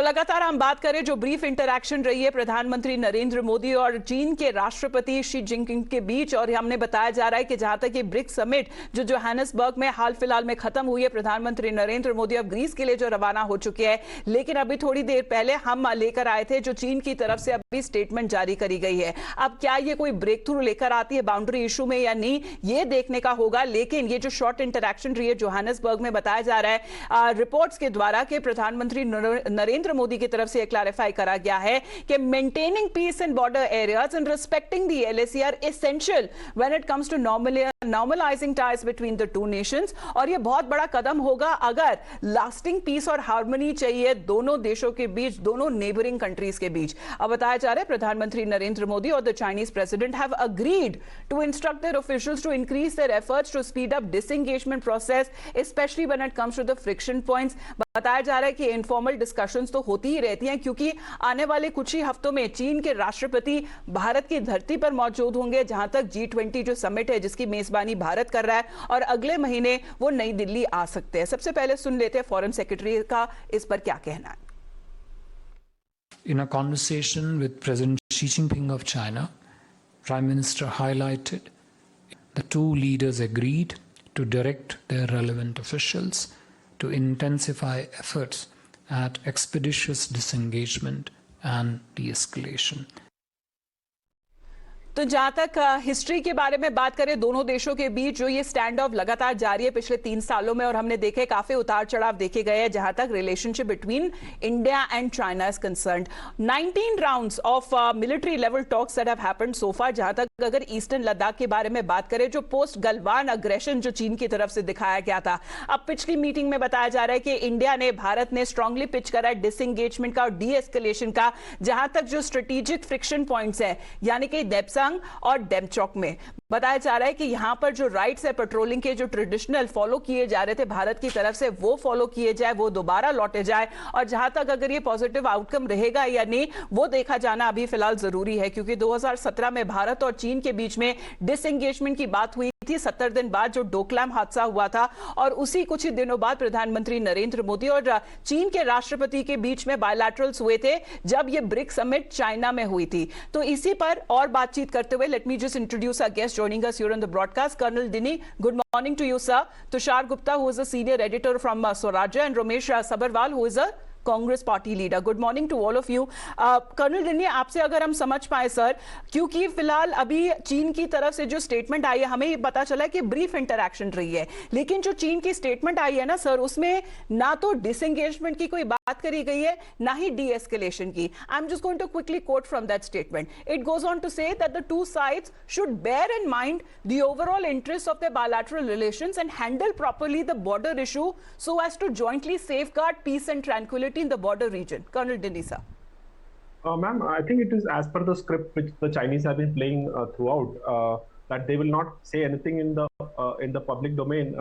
सो लगातार हम बात करें जो ब्रीफ इंटरैक्शन रही है प्रधानमंत्री नरेंद्र मोदी और चीन के राष्ट्रपति शी जिनपिंग के बीच, और हमने बताया जा रहा है कि जहां तक ये ब्रिक्स समिट जो जोहानिसबर्ग में हाल फिलहाल में खत्म हुई है, प्रधानमंत्री नरेंद्र मोदी अब ग्रीस के लिए जो रवाना हो चुके हैं, लेकिन अभी थोड़ी देर पहले हम लेकर आए थे जो चीन की तरफ से अभी स्टेटमेंट जारी करी गई है। अब क्या ये कोई ब्रेक थ्रू लेकर आती है बाउंड्री इशू में या नहीं, ये देखने का होगा। लेकिन ये जो शॉर्ट इंटरैक्शन रही है जोहानिसबर्ग में, बताया जा रहा है रिपोर्ट्स के द्वारा कि प्रधानमंत्री नरेंद्र मोदी की तरफ से क्लैरिफाई करा गया है कि maintaining peace in border areas and respecting the LAC are essential when it comes to normalizing ties between the two nations. और यह बहुत बड़ा कदम होगा अगर लास्टिंग पीस और हार्मनी चाहिए दोनों देशों के बीच, दोनों नेबरिंग कंट्रीज के बीच। अब बताया जा रहा है प्रधानमंत्री नरेंद्र मोदी और the Chinese president have agreed to instruct their officials to increase their efforts to speed up disengagement process specially when it comes to the friction points. बताया जा रहा है कि इनफॉर्मल डिस्कशंस तो होती ही रहती हैं, क्योंकि आने वाले कुछ ही हफ्तों में चीन के राष्ट्रपति भारत की धरती पर मौजूद होंगे, जहां तक G20 जो समिट है जिसकी मेजबानी भारत कर रहा है, और अगले महीने वो नई दिल्ली आ सकते हैं। सबसे पहले सुन लेते हैं फॉरेन सेक्रेटरी का इस पर क्या कहना है। In a conversation with President Xi Jinping of China, Prime Minister highlighted the two leaders agreed to direct their relevant officials to intensify efforts at expeditious disengagement and de-escalation. तो जहां तक history के बारे में बात करें, दोनों देशों के बीच जो ये स्टैंड ऑफ लगातार जारी है पिछले 3 सालों में, और हमने देखे काफी उतार चढ़ाव देखे गए हैं जहां तक relationship between India and China is concerned. 19 rounds of military level talks that have happened so far. जहां तक अगर ईस्टर्न लद्दाख के बारे में बात करें, जो पोस्ट गलवान अग्रेशन जो चीन की तरफ से दिखाया गया था, अब पिछली मीटिंग में बताया जा रहा है कि इंडिया ने, भारत ने स्ट्रांगली पिच करा है डिसएंगेजमेंट का और डी एस्केलेशन का। जहां तक जो स्ट्रेटेजिक फ्रिक्शन पॉइंट्स है यानी कि देप्संग और डेमचौक में, बताया जा रहा है कि यहां पर जो राइट्स है पेट्रोलिंग के जो ट्रेडिशनल फॉलो किए जा रहे थे भारत की तरफ से, वो फॉलो किए जाए, वो दोबारा लौटे जाए। और जहां तक अगर ये पॉजिटिव आउटकम रहेगा या नहीं, वो देखा जाना अभी फिलहाल जरूरी है, क्योंकि 2017 में भारत और चीन के बीच में डिसएंगेजमेंट की बात हुई थी 70 दिन बाद जो डोकलाम हादसा हुआ था, और उसी कुछ ही दिनों बाद प्रधानमंत्री नरेंद्र मोदी और चीन के राष्ट्रपति के बीच में बायलैटरल्स हुए थे जब ये ब्रिक्स समिट चाइना में हुई थी। तो इसी पर और बातचीत करते हुए let me just introduce our guest joining us here on the broadcast. Colonel Dini, good morning to you, sir. Tushar Gupta, who is a senior editor from Swarajya, and Ramesh Sabarwal, who is a Congress party leader. Good morning to all of you. Colonel Dinny, आपसे अगर हम समझ पाए sir, क्योंकि फिलहाल अभी चीन की तरफ से जो स्टेटमेंट आई है, हमें ये पता चला है कि ब्रीफ इंटरैक्शन रही है, लेकिन जो चीन की स्टेटमेंट आई है ना सर, उसमें ना तो डिसएंगेजमेंट की कोई बात करी गई है, ना ही डी एस्केलेशन की। I am just going to quickly quote from that statement. It goes on to say that the two sides should bear in mind the overall interest of the bilateral relations and handle properly the border issue so as to jointly safeguard peace and tranquility in the border region. Colonel Dinisa. Ma'am, I think it is as per the script which the Chinese have been playing throughout, that they will not say anything in the public domain,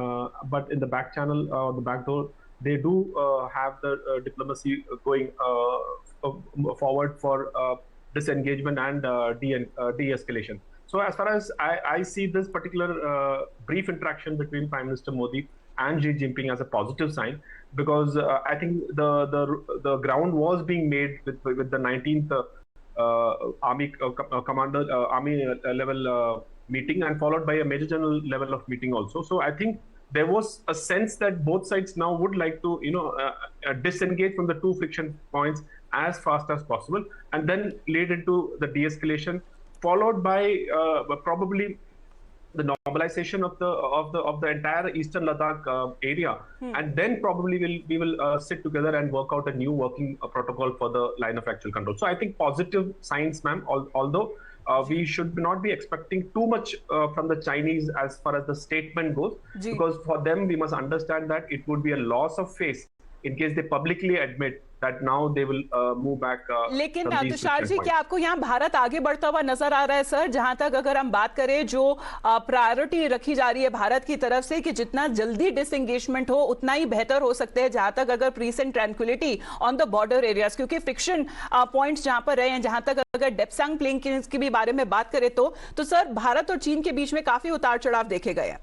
but in the back channel or the back door, they do have the diplomacy going forward for disengagement and de-escalation. So as far as I see this particular brief interaction between Prime Minister Modi and Xi Jinping as a positive sign, because I think the ground was being made with the 19th Army Commander Army level meeting, and followed by a Major General level of meeting also. So I think there was a sense that both sides now would like to disengage from the two friction points as fast as possible, and then lead into the de-escalation, followed by probably the normalization of the entire Eastern Ladakh area, and then probably we will sit together and work out a new working protocol for the line of actual control. So I think positive signs, ma'am, although we should not be expecting too much from the Chinese as far as the statement goes, because for them we must understand that it would be a loss of face in case they publicly admit that now they will move back. लेकिन तुषार जी, क्या आपको यहाँ भारत आगे बढ़ता हुआ नजर आ रहा है सर? जहां तक अगर हम बात करें, जो प्रायोरिटी रखी जा रही है भारत की तरफ से कि जितना जल्दी डिसएंगेजमेंट हो उतना ही बेहतर हो सकते हैं, जहां तक अगर peace and tranquility on the border areas, क्योंकि फ्रिक्शन पॉइंट्स जहां पर रहे हैं, जहां तक अगर डेप्सांग प्लेन की भी बारे में बात करें तो सर भारत और चीन के बीच में काफी उतार चढ़ाव देखे गए हैं।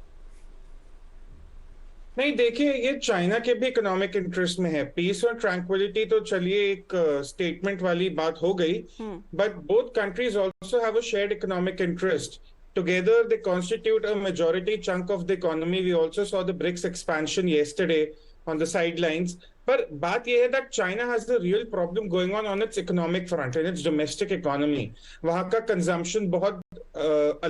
नहीं, देखिए, ये चाइना के भी इकोनॉमिक इंटरेस्ट में है। पीस और ट्रैंक्विलिटी तो चलिए एक स्टेटमेंट वाली बात हो गई, but both countries also have a shared economic interest. Together, they constitute a majority chunk of the economy. We also saw the BRICS expansion yesterday on the sidelines. पर बात यह है that China has a real problem going on its economic front, in its domestic economy. वहाँ का consumption बहुत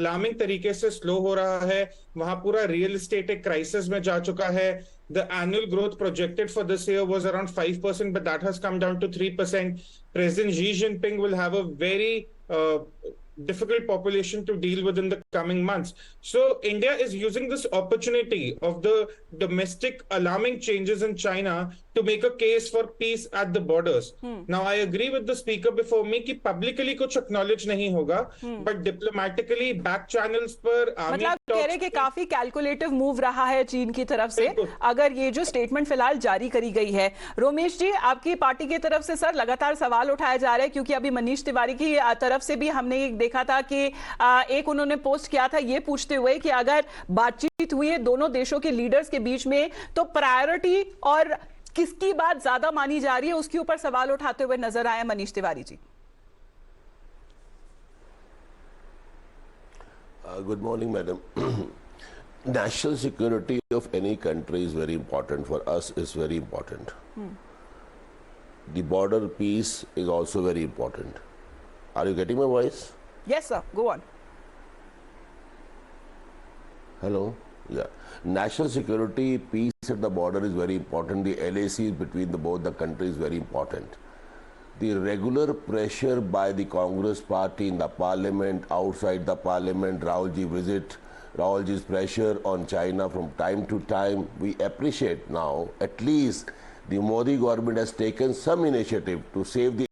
alarming तरीके से slow हो रहा है. वहाँ पूरा real estate एक crisis में जा चुका है. The annual growth projected for this year was around 5%, but that has come down to 3%. President Xi Jinping will have a very difficult population to deal with in the coming months. So India is using this opportunity of the domestic alarming changes in China to make a case for peace at the borders. Now I agree with the speaker before me कि publicly कुछ acknowledge नहीं होगा, but diplomatically back channels पर मतलब कह रहे कि काफी कैलकुलेटिव मूव रहा है चीन की तरफ से अगर ये जो स्टेटमेंट फिलहाल जारी करी गई है. रोमेश जी, आपकी पार्टी की तरफ से सर लगातार सवाल उठाया जा रहा है, क्योंकि अभी मनीष तिवारी की तरफ से भी हमने देखा था कि एक उन्होंने पोस्ट किया था ये पूछते हुए कि अगर बातचीत हुई है दोनों देशों के लीडर्स के बीच में तो प्रायोरिटी और किसकी बात ज्यादा मानी जा रही है, उसके ऊपर सवाल उठाते हुए नजर आए Manish Tiwari ji. Good morning, madam. National security of any country is very important. For us, is very important. The border peace is also very important. Are you getting my voice? Yes, sir. Go on. Hello. Yeah. National security, peace at the border is very important. The LAC between both the countries is very important. The regular pressure by the Congress party in the parliament, outside the parliament, Rahulji's pressure on China from time to time, we appreciate now. At least the Modi government has taken some initiative to save the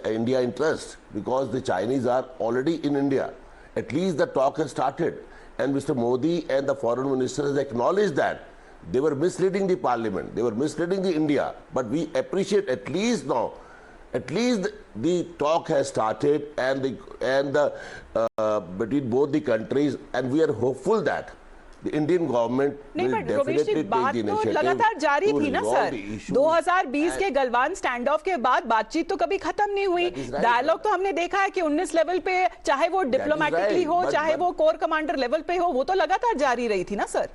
India interest, because the Chinese are already in India. At least the talk has started, and Mr. Modi and the foreign minister has acknowledged that they were misleading the parliament, they were misleading the India. But we appreciate at least now, at least the talk has started and between both the countries, and we are hopeful that the Indian government will definitely take the initiative. लगातार जारी थी ना sir. 2020 के Galwan stand of के बाद बातचीत तो कभी खत्म नहीं हुई. डायलॉग तो हमने देखा है कि 19 लेवल पे, चाहे वो डिप्लोमेटिकली हो, चाहे वो कोर कमांडर लेवल पे हो, वो तो लगातार जारी रही थी ना sir.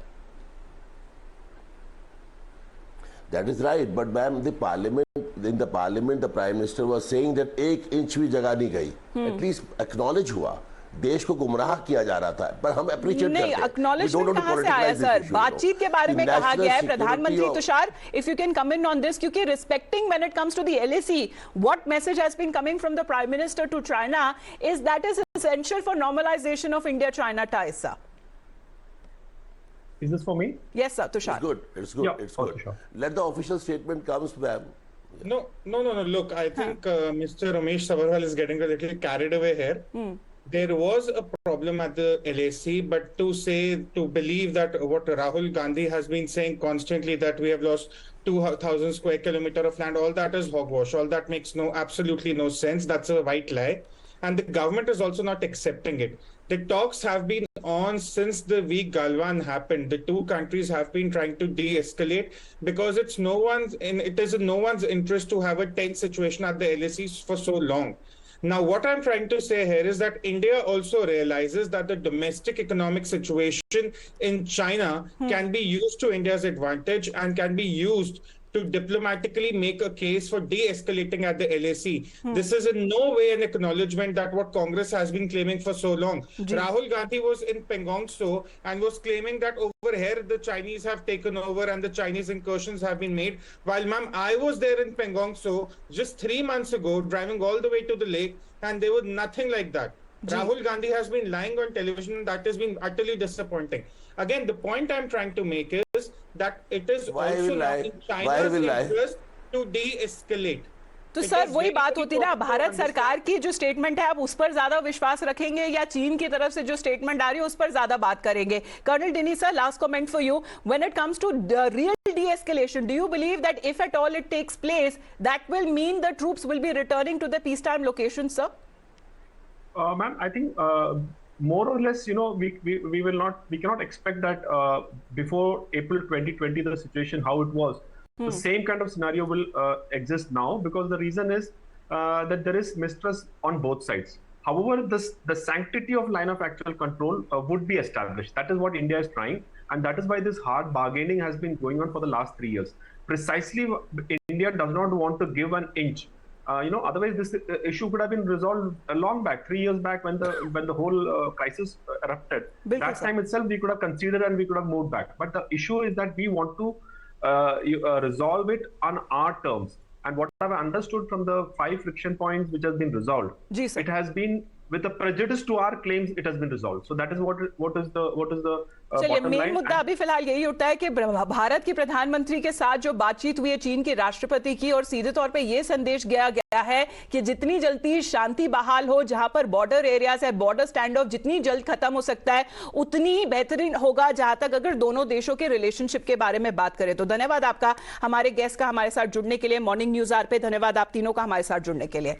That is right, but ma'am, in the parliament, the Prime Minister was saying that 1 inch भी जगह नहीं गई. At least acknowledge हुआ. देश को गुमराह किया जा रहा था, पर हम अप्रिशिएट करते हैं. नहीं, एक्नॉलेजमेंट कहां से आया सर? बातचीत के बारे में कहा गया है. प्रधानमंत्री Tushar, if you can come in on this, क्योंकि respecting when it comes to the LAC, what message has been coming from the prime minister to China is that is essential for normalisation of India China ties. Sir, is this for me? Yes, sir. Tushar. It's good. It's good. Yeah, it's good. Sure. Let the official statement comes, ma'am. No. Look, I think Mr. Ramesh Sabarwal is getting a little carried away here. There was a problem at the LAC, but to believe that what Rahul Gandhi has been saying constantly, that we have lost 2,000 square kilometer of land, all that is hogwash. All that makes absolutely no sense. That's a white lie. And the government is also not accepting it. The talks have been on since the week Galwan happened. The two countries have been trying to de-escalate because it is in no one's interest to have a tense situation at the LAC for so long. Now, what I'm trying to say here is that India also realizes that the domestic economic situation in China can be used to India's advantage and can be used to diplomatically make a case for de-escalating at the LAC. This is in no way an acknowledgement that what Congress has been claiming for so long. Rahul Gandhi was in Pangong Tso and was claiming that over here the Chinese have taken over and the Chinese incursions have been made. While ma'am, I was there in Pangong Tso just 3 months ago, driving all the way to the lake, and there was nothing like that. Rahul Gandhi has been lying on television, and that has been utterly disappointing. Again, the point I'm trying to make is that it is also in China's interest to de-escalate. तो sir वही बात होती है ना, भारत सरकार की जो statement है आप उस पर ज्यादा विश्वास रखेंगे या चीन की तरफ से जो स्टेटमेंट आ रही है उस पर ज्यादा बात करेंगे? Colonel Dinny sir, last comment for you. When it comes to real de-escalation, do you believe that if at all it takes place, that will mean the troops will be returning to the peacetime locations, sir? Ma'am, I think more or less, we cannot expect that before April 2020, the situation how it was, the same kind of scenario will exist now, because the reason is that there is mistrust on both sides. However, the sanctity of line of actual control would be established. That is what India is trying, and that is why this hard bargaining has been going on for the last 3 years. Precisely, India does not want to give an inch. Otherwise this issue could have been resolved long back, 3 years back, when the whole crisis erupted. That time itself we could have considered and we could have moved back. But the issue is that we want to resolve it on our terms. And what I've understood from the 5 friction points which has been resolved, it has been with a prejudice to our claims, it has been resolved. So that is what is the चलिए, main मुद्दा अभी फिलहाल यही उठता है कि भारत के प्रधानमंत्री के साथ जो बातचीत हुई है चीन के राष्ट्रपति की, और सीधे तौर पे ये संदेश गया है कि जितनी जल्दी शांति बहाल हो, जहां पर बॉर्डर एरियाज है, बॉर्डर स्टैंड ऑफ जितनी जल्द खत्म हो सकता है उतनी ही बेहतरीन होगा, जहां तक अगर दोनों देशों के रिलेशनशिप के बारे में बात करें तो। धन्यवाद आपका हमारे गेस्ट का हमारे साथ जुड़ने के लिए, मॉर्निंग न्यूज आवर पे धन्यवाद आप तीनों का हमारे साथ जुड़ने के लिए।